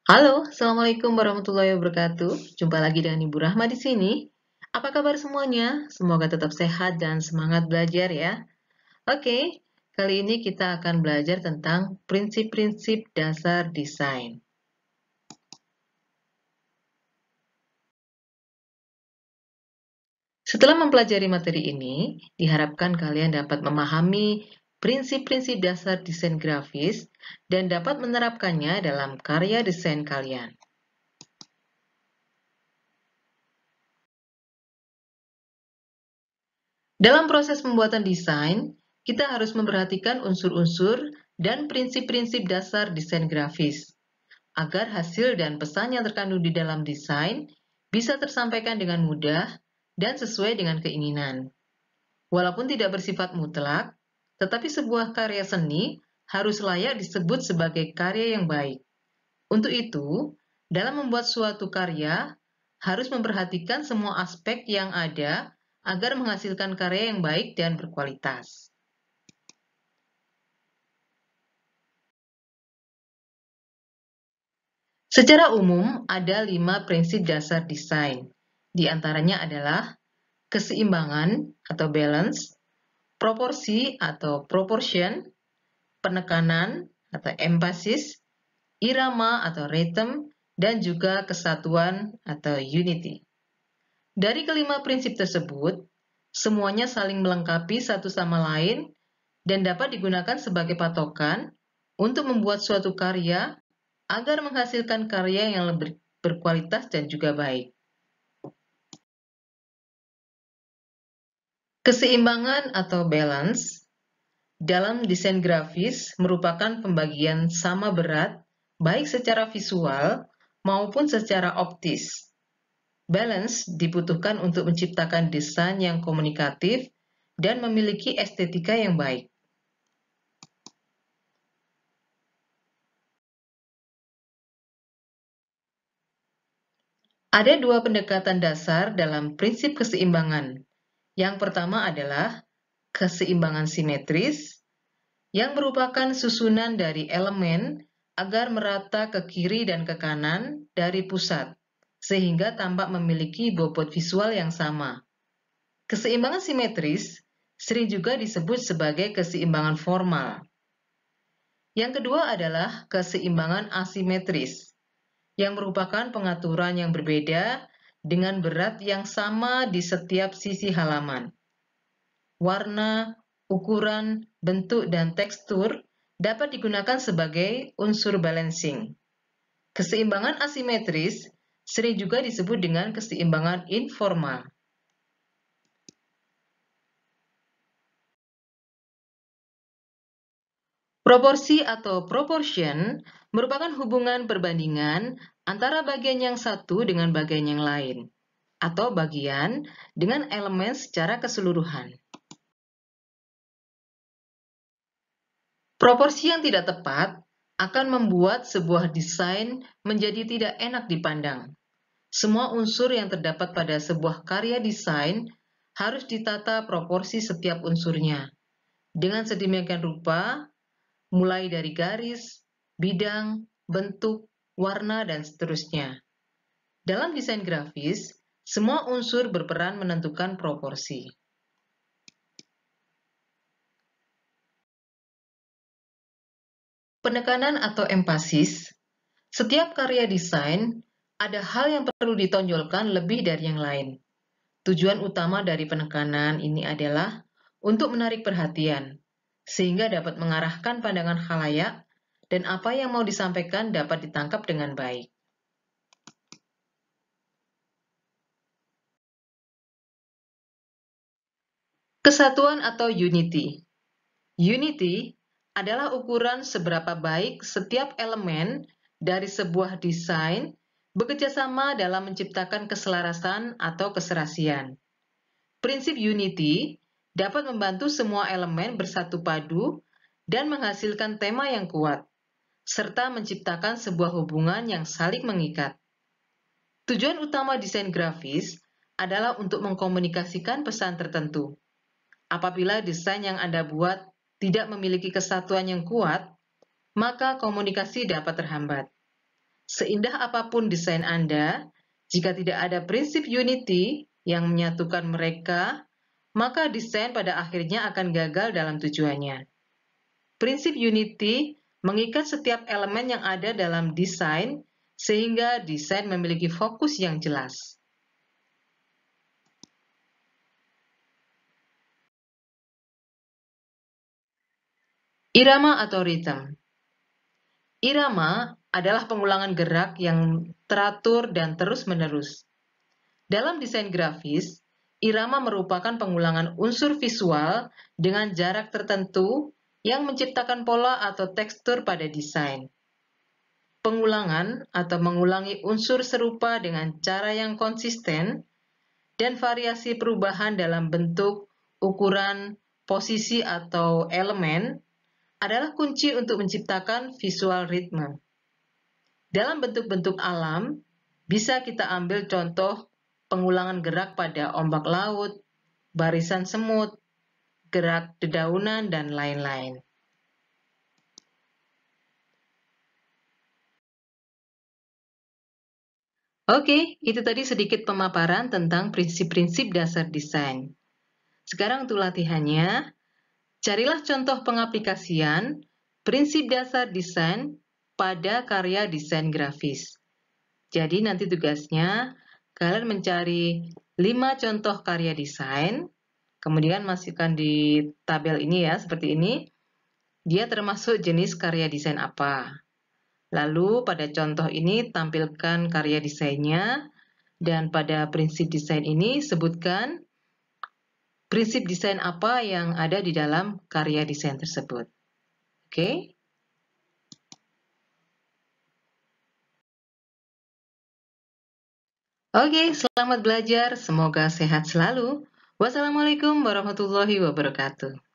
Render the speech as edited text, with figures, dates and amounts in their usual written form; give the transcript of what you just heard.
Halo, Assalamualaikum warahmatullahi wabarakatuh. Jumpa lagi dengan Ibu Rahma di sini. Apa kabar semuanya? Semoga tetap sehat dan semangat belajar ya. Oke, kali ini kita akan belajar tentang prinsip-prinsip dasar desain. Setelah mempelajari materi ini, diharapkan kalian dapat memahami prinsip-prinsip dasar desain grafis dan dapat menerapkannya dalam karya desain kalian. Dalam proses pembuatan desain, kita harus memperhatikan unsur-unsur dan prinsip-prinsip dasar desain grafis, agar hasil dan pesan yang terkandung di dalam desain bisa tersampaikan dengan mudah dan sesuai dengan keinginan. Walaupun tidak bersifat mutlak, tetapi sebuah karya seni harus layak disebut sebagai karya yang baik. Untuk itu, dalam membuat suatu karya, harus memperhatikan semua aspek yang ada agar menghasilkan karya yang baik dan berkualitas. Secara umum, ada 5 prinsip dasar desain. Di antaranya adalah keseimbangan atau balance, proporsi atau proportion, penekanan atau emphasis, irama atau rhythm, dan juga kesatuan atau unity. Dari kelima prinsip tersebut, semuanya saling melengkapi satu sama lain dan dapat digunakan sebagai patokan untuk membuat suatu karya agar menghasilkan karya yang lebih berkualitas dan juga baik. Keseimbangan atau balance dalam desain grafis merupakan pembagian sama berat baik secara visual maupun secara optis. Balance dibutuhkan untuk menciptakan desain yang komunikatif dan memiliki estetika yang baik. Ada dua pendekatan dasar dalam prinsip keseimbangan. Yang pertama adalah keseimbangan simetris, yang merupakan susunan dari elemen agar merata ke kiri dan ke kanan dari pusat, sehingga tampak memiliki bobot visual yang sama. Keseimbangan simetris sering juga disebut sebagai keseimbangan formal. Yang kedua adalah keseimbangan asimetris, yang merupakan pengaturan yang berbeda dengan berat yang sama di setiap sisi halaman. Warna, ukuran, bentuk, dan tekstur dapat digunakan sebagai unsur balancing. Keseimbangan asimetris sering juga disebut dengan keseimbangan informal. Proporsi atau proportion merupakan hubungan perbandingan antara bagian yang satu dengan bagian yang lain, atau bagian dengan elemen secara keseluruhan. Proporsi yang tidak tepat akan membuat sebuah desain menjadi tidak enak dipandang. Semua unsur yang terdapat pada sebuah karya desain harus ditata proporsi setiap unsurnya dengan sedemikian rupa, mulai dari garis, bidang, bentuk, warna, dan seterusnya. Dalam desain grafis, semua unsur berperan menentukan proporsi. Penekanan atau emphasis, setiap karya desain ada hal yang perlu ditonjolkan lebih dari yang lain. Tujuan utama dari penekanan ini adalah untuk menarik perhatian, sehingga dapat mengarahkan pandangan khalayak dan apa yang mau disampaikan dapat ditangkap dengan baik. Kesatuan atau unity. Unity adalah ukuran seberapa baik setiap elemen dari sebuah desain bekerjasama dalam menciptakan keselarasan atau keserasian. Prinsip unity dapat membantu semua elemen bersatu padu dan menghasilkan tema yang kuat, serta menciptakan sebuah hubungan yang saling mengikat. Tujuan utama desain grafis adalah untuk mengkomunikasikan pesan tertentu. Apabila desain yang Anda buat tidak memiliki kesatuan yang kuat, maka komunikasi dapat terhambat. Seindah apapun desain Anda, jika tidak ada prinsip unity yang menyatukan mereka, maka desain pada akhirnya akan gagal dalam tujuannya. Prinsip unity mengikat setiap elemen yang ada dalam desain sehingga desain memiliki fokus yang jelas. Irama atau rhythm. Irama adalah pengulangan gerak yang teratur dan terus-menerus. Dalam desain grafis, irama merupakan pengulangan unsur visual dengan jarak tertentu yang menciptakan pola atau tekstur pada desain. Pengulangan atau mengulangi unsur serupa dengan cara yang konsisten dan variasi perubahan dalam bentuk, ukuran, posisi, atau elemen adalah kunci untuk menciptakan visual ritme. Dalam bentuk-bentuk alam, bisa kita ambil contoh pengulangan gerak pada ombak laut, barisan semut, gerak dedaunan, dan lain-lain. Oke, itu tadi sedikit pemaparan tentang prinsip-prinsip dasar desain. Sekarang untuk latihannya, carilah contoh pengaplikasian prinsip dasar desain pada karya desain grafis. Jadi nanti tugasnya kalian mencari 5 contoh karya desain, kemudian masukkan di tabel ini ya, seperti ini. Dia termasuk jenis karya desain apa. Lalu pada contoh ini tampilkan karya desainnya, dan pada prinsip desain ini sebutkan prinsip desain apa yang ada di dalam karya desain tersebut. Oke? Oke, selamat belajar. Semoga sehat selalu. Wassalamualaikum warahmatullahi wabarakatuh.